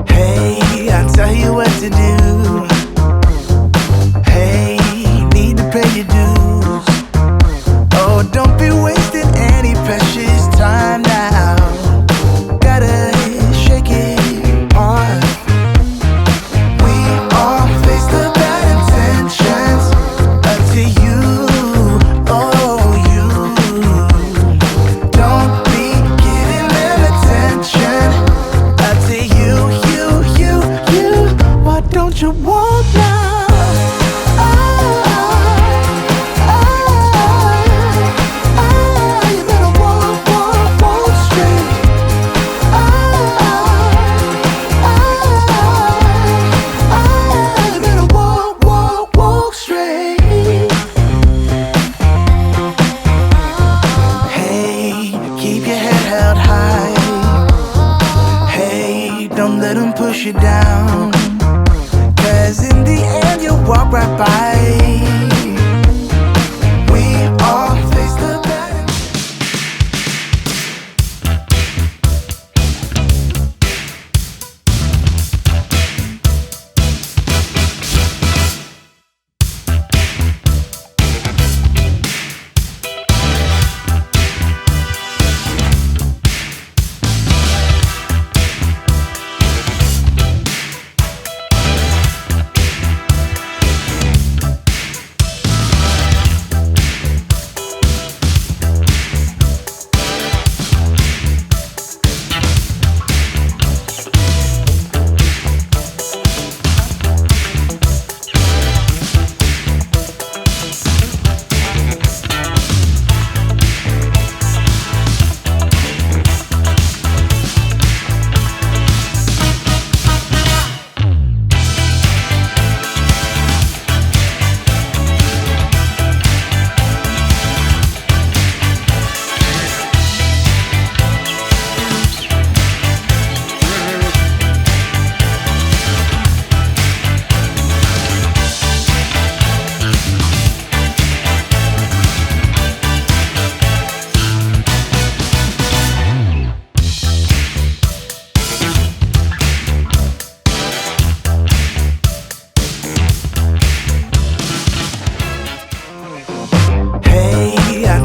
Hey, I tell you what to do. Hey, need to pay your dues. Oh, don't be wasting any precious time now. Gotta shake it off. We all face the bad intentions up to you. Oh, you don't be giving them attention up to you. Why don't you want now? You better walk straight. You better walk straight. Hey, keep your head held high. Hey, don't let them push you down. 'Cause in the end you'll walk right by. We all face the bad.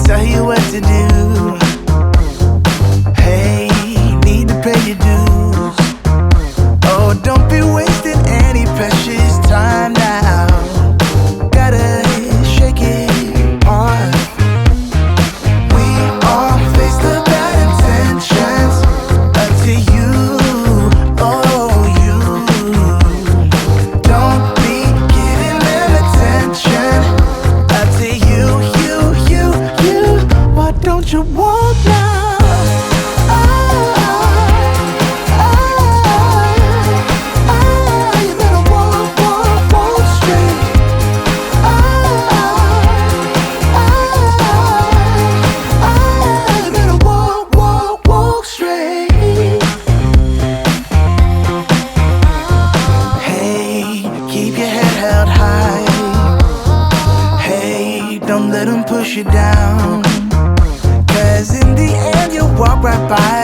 Tell you what to do. Hey, need to pay your dues. Oh, don't be wasting any precious time now. Gotta shake it off. We all face the bad intentions up to you. Oh, you don't be giving them attention up to you. Why don't you walk now? You better walk straight. You better walk straight. Hey, keep your head held high. Hey, don't let them push you down. 'Cause in the end you'll walk right by.